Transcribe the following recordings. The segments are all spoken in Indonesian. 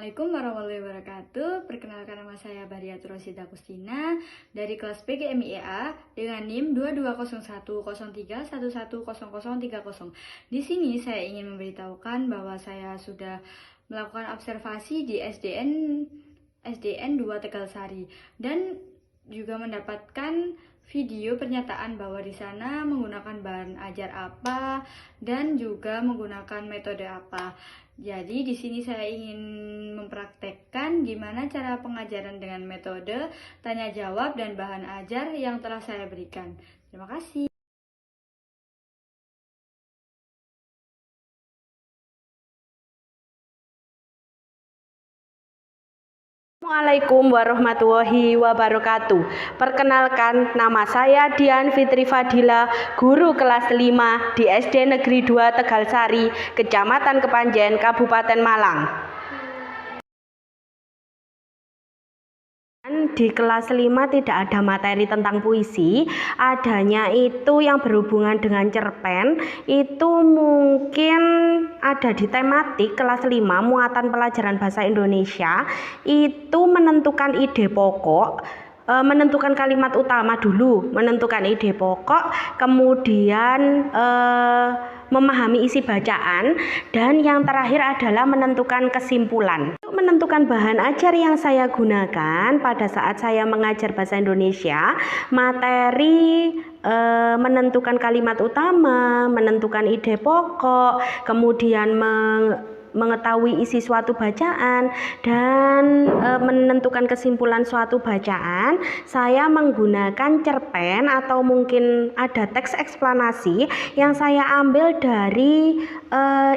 Assalamualaikum warahmatullahi wabarakatuh. Perkenalkan, nama saya Bariatur Rosida Kustina dari kelas PGMIEA dengan NIM 220103110030. Di sini saya ingin memberitahukan bahwa saya sudah melakukan observasi di SDN 2 Tegalsari dan juga mendapatkan video pernyataan bahwa di sana menggunakan bahan ajar apa dan juga menggunakan metode apa. Jadi di sini saya ingin mempraktekkan gimana cara pengajaran dengan metode tanya jawab dan bahan ajar yang telah saya berikan. Terima kasih. Assalamualaikum warahmatullahi wabarakatuh. Perkenalkan, nama saya Dian Fitri Fadila, guru kelas 5 di SD Negeri 2 Tegalsari, Kecamatan Kepanjen, Kabupaten Malang. Di kelas 5 tidak ada materi tentang puisi, adanya itu yang berhubungan dengan cerpen. Itu mungkin ada di tematik kelas 5 muatan pelajaran bahasa Indonesia. Itu menentukan ide pokok, menentukan kalimat utama dulu, menentukan ide pokok, kemudian memahami isi bacaan, dan yang terakhir adalah menentukan kesimpulan. Untuk menentukan bahan ajar yang saya gunakan pada saat saya mengajar bahasa Indonesia, materi menentukan kalimat utama, menentukan ide pokok, kemudian mengetahui isi suatu bacaan, dan menentukan kesimpulan suatu bacaan. Saya menggunakan cerpen atau mungkin ada teks eksplanasi yang saya ambil dari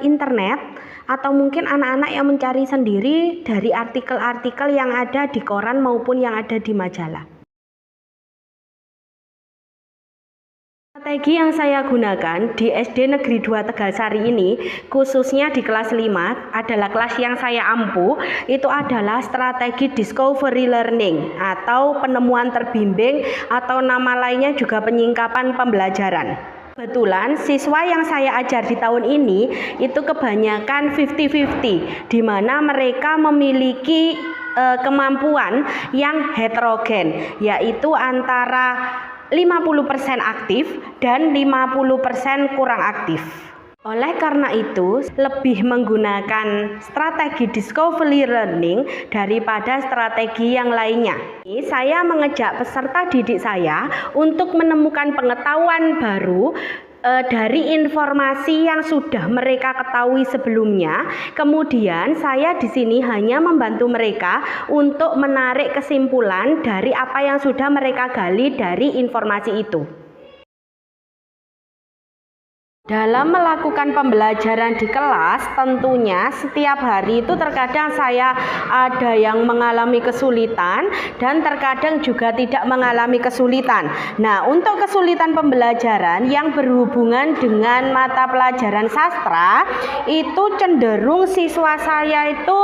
internet, atau mungkin anak-anak yang mencari sendiri dari artikel-artikel yang ada di koran maupun yang ada di majalah. Strategi yang saya gunakan di SD Negeri 2 Tegalsari ini, khususnya di kelas 5, adalah kelas yang saya ampuh, itu adalah strategi discovery learning atau penemuan terbimbing, atau nama lainnya juga penyingkapan pembelajaran. Kebetulan siswa yang saya ajar di tahun ini itu kebanyakan 50-50, di mana mereka memiliki kemampuan yang heterogen, yaitu antara 50% aktif dan 50% kurang aktif. Oleh karena itu, lebih menggunakan strategi discovery learning daripada strategi yang lainnya. Saya mengejak peserta didik saya untuk menemukan pengetahuan baru dari informasi yang sudah mereka ketahui sebelumnya. Kemudian saya di sini hanya membantu mereka untuk menarik kesimpulan dari apa yang sudah mereka gali dari informasi itu. Dalam melakukan pembelajaran di kelas, tentunya setiap hari itu terkadang saya ada yang mengalami kesulitan dan terkadang juga tidak mengalami kesulitan. Nah, untuk kesulitan pembelajaran yang berhubungan dengan mata pelajaran sastra, itu cenderung siswa saya itu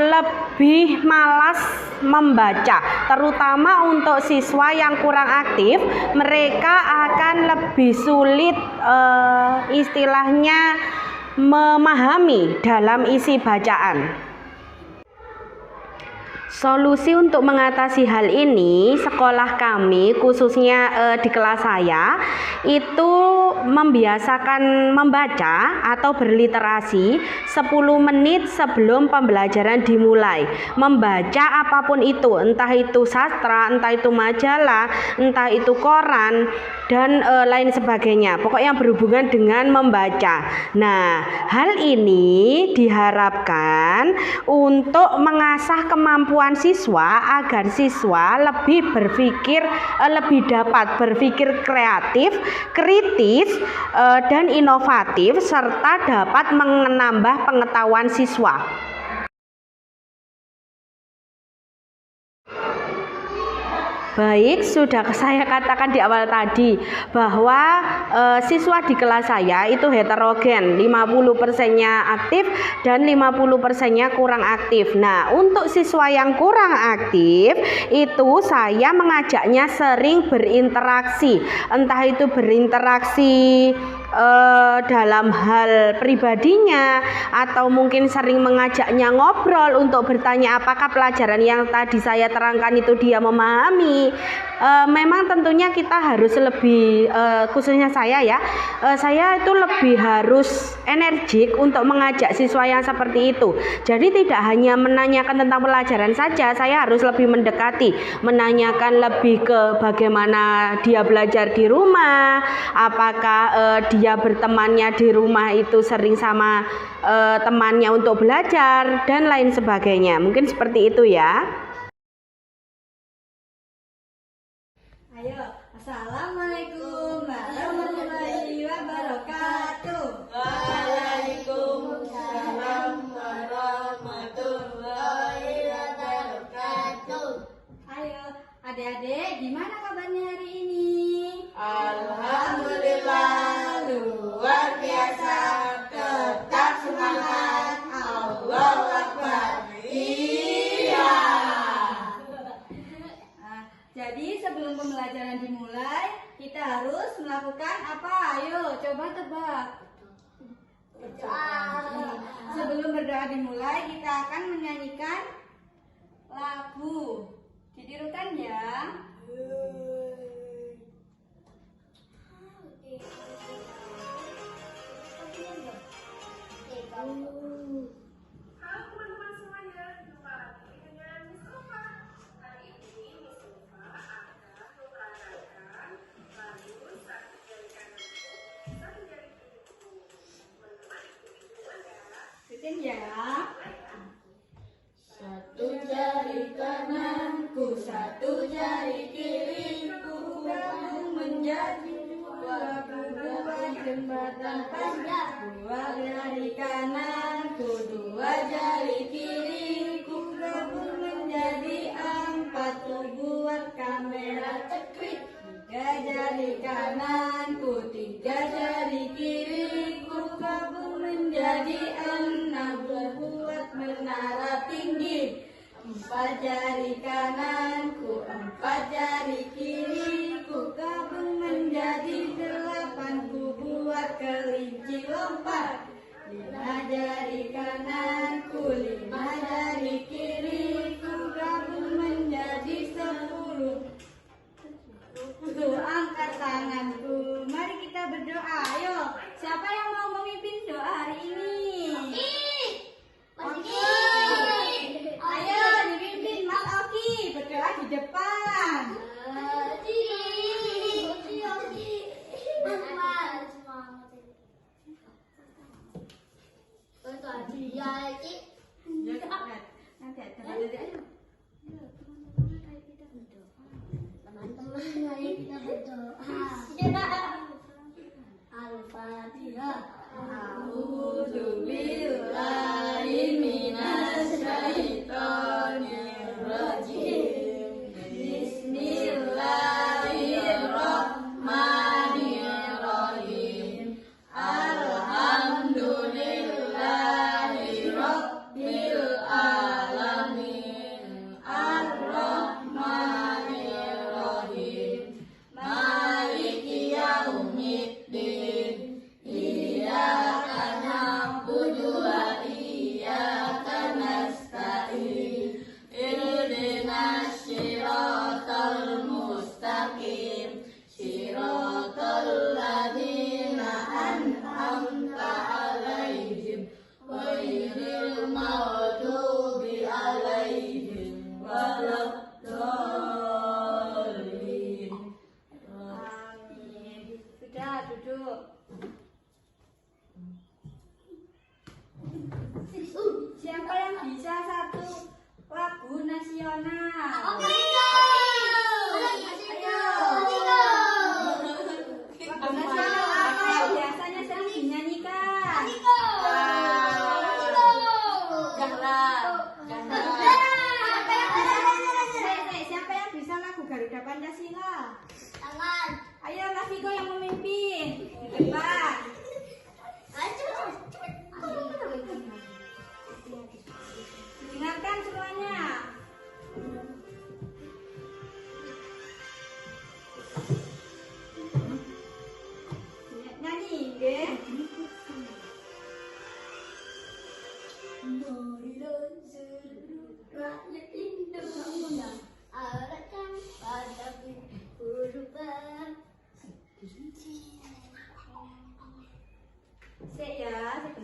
lebih malas membaca. Terutama untuk siswa yang kurang aktif, mereka akan lebih sulit istilahnya memahami dalam isi bacaan. Solusi untuk mengatasi hal ini, sekolah kami khususnya di kelas saya itu membiasakan membaca atau berliterasi 10 menit sebelum pembelajaran dimulai. Membaca apapun itu, entah itu sastra, entah itu majalah, entah itu koran, dan lain sebagainya. Pokoknya yang berhubungan dengan membaca. Nah, hal ini diharapkan untuk mengasah kemampuan siswa agar siswa lebih dapat berpikir kreatif, kritis, dan inovatif, serta dapat menambah pengetahuan siswa. Baik, sudah saya katakan di awal tadi bahwa siswa di kelas saya itu heterogen, 50%-nya aktif dan 50%-nya kurang aktif. Nah, untuk siswa yang kurang aktif itu saya mengajaknya sering berinteraksi, entah itu berinteraksi dalam hal pribadinya, atau mungkin sering mengajaknya ngobrol untuk bertanya apakah pelajaran yang tadi saya terangkan itu dia memahami. Memang tentunya kita harus lebih, khususnya saya ya, saya itu lebih harus energik untuk mengajak siswa yang seperti itu. Jadi tidak hanya menanyakan tentang pelajaran saja, saya harus lebih mendekati, menanyakan lebih ke bagaimana dia belajar di rumah, apakah dia bertemannya di rumah itu sering sama temannya untuk belajar dan lain sebagainya. Mungkin seperti itu ya. Ayo, assalamualaikum warahmatullahi wabarakatuh. Waalaikumsalam warahmatullahi wabarakatuh. Ayo, adik-adik, gimana kabarnya hari ini? Alhamdulillah, luar biasa, tetap semangat, Allahu Akbar. Iya. Jadi sebelum pembelajaran dimulai, kita harus melakukan apa? Ayo, coba tebak. Sebelum berdoa dimulai, kita akan menyanyikan lagu. Ditirukan ya. Halo teman-teman semuanya, jumpa lagi dengan Miss Nova. Hari ini Miss Nova akan mengadakan lagu satu jari kananku, satu jari kiriku. Menemani ibu Anda. Ikutin ya. Satu jari kananku, satu jari kiriku, gabung menjadi dua jembatan panjang. Dua jari kananku, dua jari kiriku, gabung menjadi empat. Ku buat kamera cekrek. Tiga jari kananku, tiga jari kiriku, gabung menjadi enam. Ku buat menara tinggi. Empat jari kananku, empat jari kiriku, gabung menjadi delapan. Ku buat kelinci lompat. Lima jari kananku, lima jari kiriku, gabung menjadi 10. Tuh, angkat tanganku. Mari kita berdoa. Ayo, siapa yang mau memimpin doa hari ini? Oki. Ayo dipimpin Mas Oki. Berdoa di depan. Nanti ayo. Teman-teman, mari kita berdoa. Al-Fatihah. A'udzubillahi minasyaitonirrajim. Bismillahirrahmanirrahim. Alhamdulillahi rabbil alamin. Ar-Rahmanir-Rahim. Maliki yaumiddin. Iyyaka na'budu wa iyyaka nasta'in. Ihdinas siratal mustaqim. Siratal ladzina an'amta 'alaihim ghairil maghdubi 'alaihim waladdallin. Amin. Sudah duduk. Siapa yang bisa satu lagu nasional? Lagu nasional apa yang biasanya sering dinyanyikan? Siapa yang bisa lagu Garuda Pancasila? Ayo Mas Viko yang memimpin di depan. Dengarkan semuanya. Nyanyi.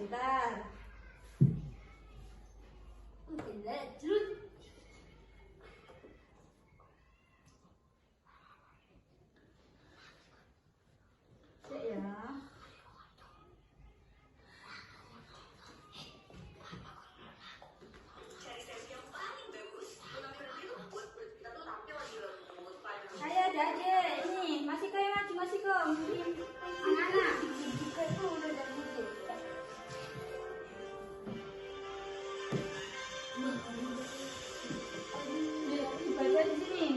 sebentar. Cek ya. Ayo adik-adik, ini masih kau yang maju, masih kau. Anak-anak. Itu udah jadi. Dibaca di sini.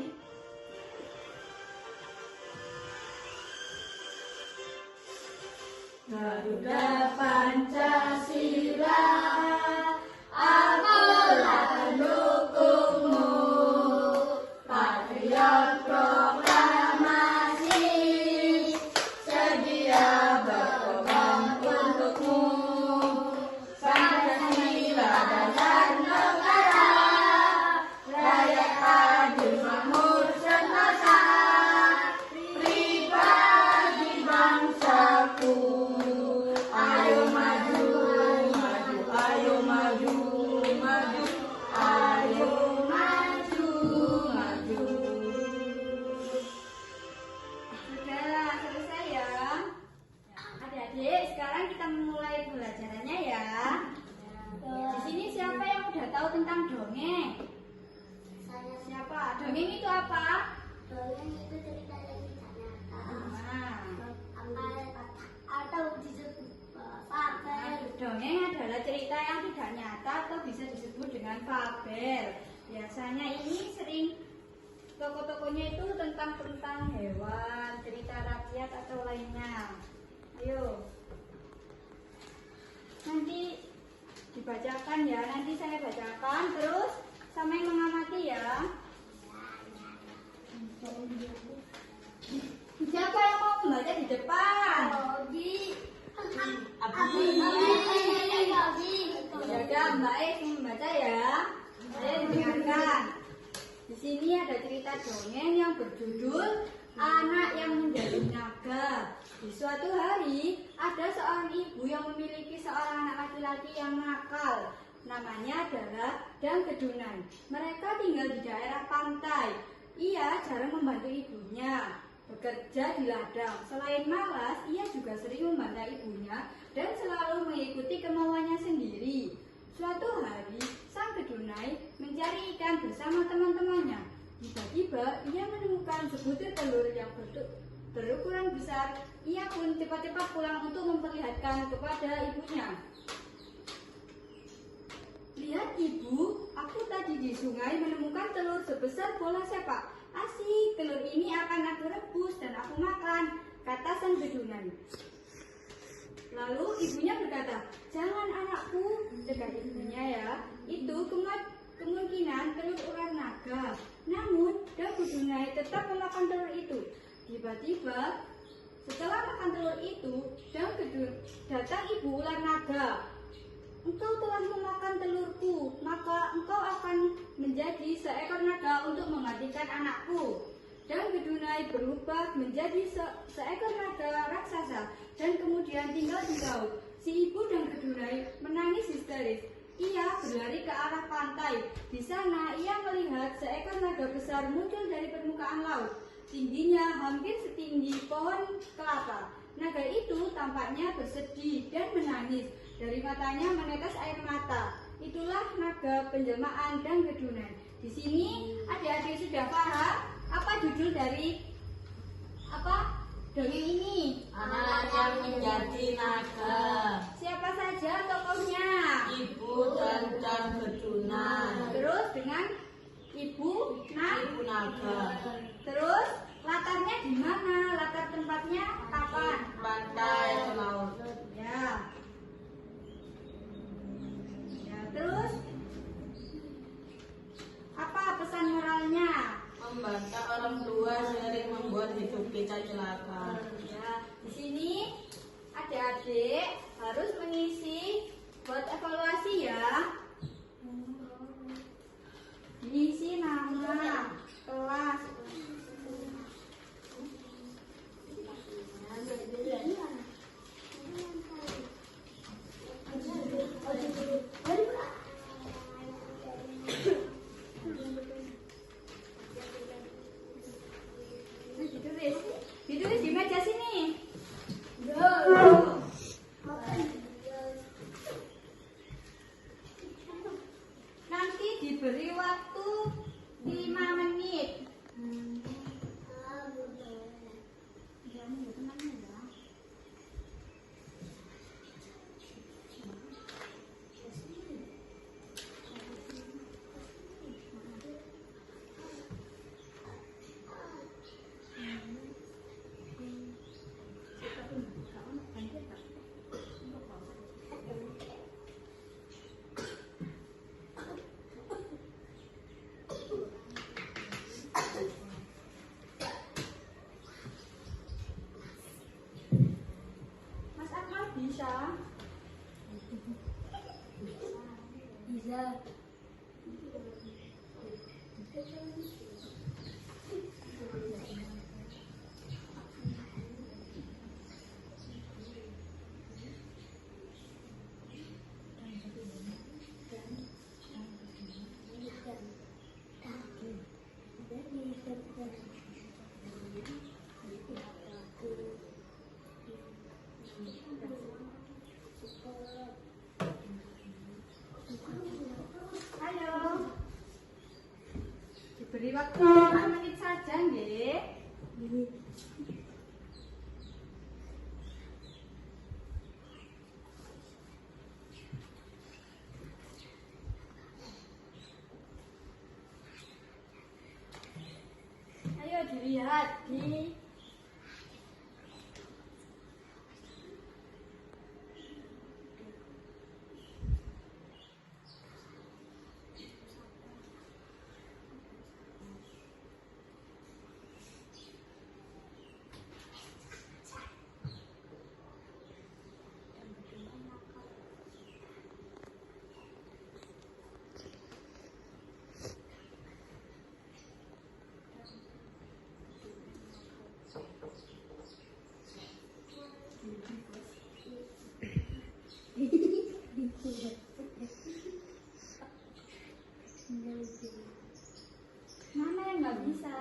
Garuda Pancasila, akulah pendukungmu, patriot proklamasi, sedia berkorban untukmu, Pancasila dasar negara, rakyat adil makmur sentosa, pribadi bangsaku. Ayo maju, maju, ayo maju, maju, ayo maju, maju. Sudah selesai ya. Adik-adik, sekarang kita mulai pembelajarannya ya. Di sini siapa yang udah tahu tentang dongeng? Saya Siapa? Dongeng itu apa? dongeng itu cerita yang tidak nyata. Nah, Atau disebut fabel. dongeng adalah cerita yang tidak nyata atau bisa disebut dengan fabel. Biasanya ini sering tokoh-tokohnya itu tentang hewan, cerita rakyat atau lainnya. Ayo. Nanti dibacakan ya, nanti saya bacakan terus sama yang mengamati ya. Siapa yang mau membaca di depan? Ya Mbak Ek yang membaca ya. Saya dengarkan. Di sini ada cerita dongeng yang berjudul Anak yang Menjadi Naga. Di suatu hari ada seorang ibu yang memiliki seorang anak laki-laki yang nakal. Namanya adalah Dang Kedunai. Mereka tinggal di daerah pantai. Ia jarang membantu ibunya bekerja di ladang. Selain malas, ia juga sering membantu ibunya dan selalu mengikuti kemauannya sendiri. Suatu hari, sang Kedunai mencari ikan bersama teman-temannya. Tiba-tiba, ia menemukan sebutir telur yang berukuran besar. Ia pun cepat-cepat pulang untuk memperlihatkan kepada ibunya. Lihat ibu, aku tadi di sungai menemukan telur sebesar bola sepak. Asik, telur ini akan aku rebus dan aku makan, kata sang Kedunai. Lalu ibunya berkata, jangan anakku, dekat ibunya ya, itu kemungkinan telur ular naga. Namun, Dang Kedunai tetap memakan telur itu. Tiba-tiba, setelah makan telur itu, datang ibu ular naga. Engkau telah memakan telurku, maka engkau akan menjadi seekor naga untuk mematikan anakku. Dang Kedunai berubah menjadi seekor naga raksasa dan kemudian tinggal di laut. Si ibu Dang Kedunai menangis histeris. Ia berlari ke arah pantai. Di sana ia melihat seekor naga besar muncul dari permukaan laut. Tingginya hampir setinggi pohon kelapa. Naga itu tampaknya bersedih dan menangis. Dari matanya menetes air mata. Itulah naga penjelmaan Dang Kedunai. Di sini adik-adik sudah paham apa judul dari dongeng ini? Anak yang menjadi naga. Siapa saja tokohnya? Ibu dan Dang Kedunai. Terus dengan ibu naga. Terus latarnya di mana? Latar tempatnya kapan? Pantai laut. Ya. Terus apa pesan moralnya? Membantah orang tua sering membuat hidup kita celaka. Ya, di sini adik-adik harus mengisi buat evaluasi ya. Diisi nama, kelas. diberi waktu 5 menit. Mas Akmal bisa? Bisa. Ayo. Diberi waktu 5 menit saja, nggih. Ayo dilihat di mana yang nggak bisa?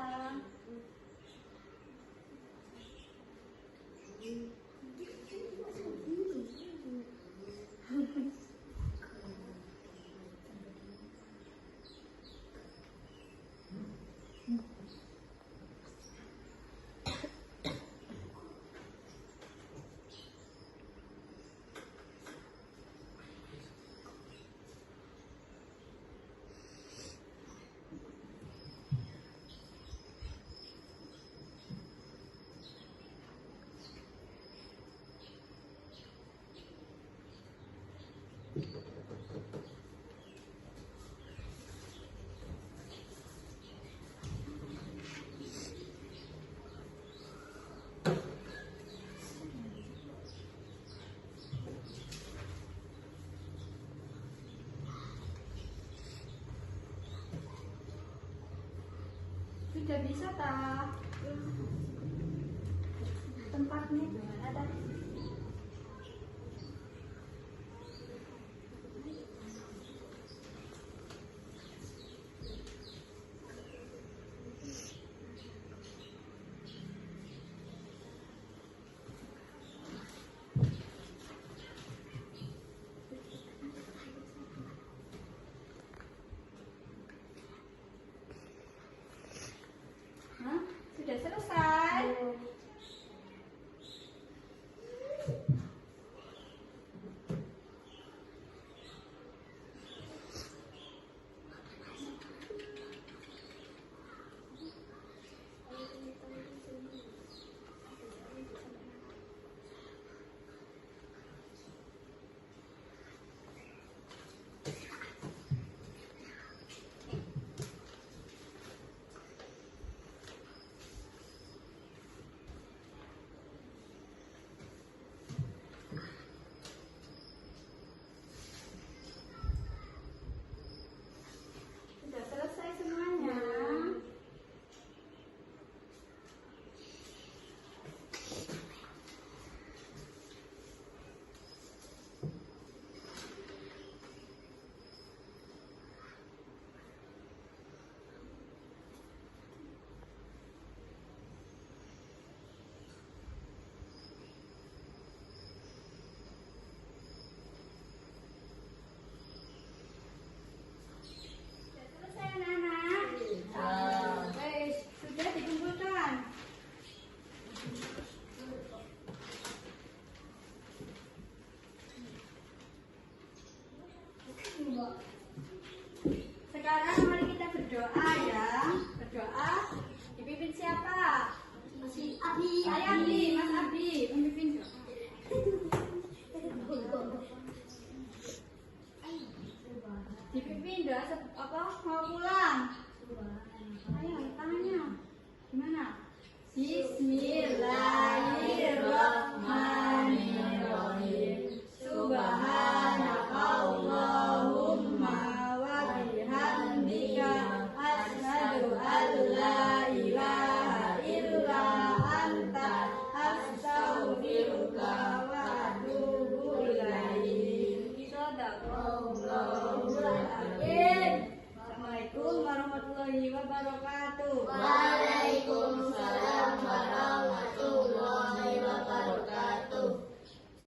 Sudah bisa tak? Tempatnya gimana dah? Hah? Sudah selesai? berdoa ya. Berdoa dipimpin siapa? Masih Abi. Abi, Mas Abi, memimpin doa. Dipimpin doa apa? Mau pulang. Ayo, tangannya. Gimana? Bismillahirrahmanirrahim. Subhanakallahumma wa bihamdika asyhadu an la ilaha illa anta astaghfiruka wa atubu ilaik. Assalamualaikum warahmatullahi wabarakatuh.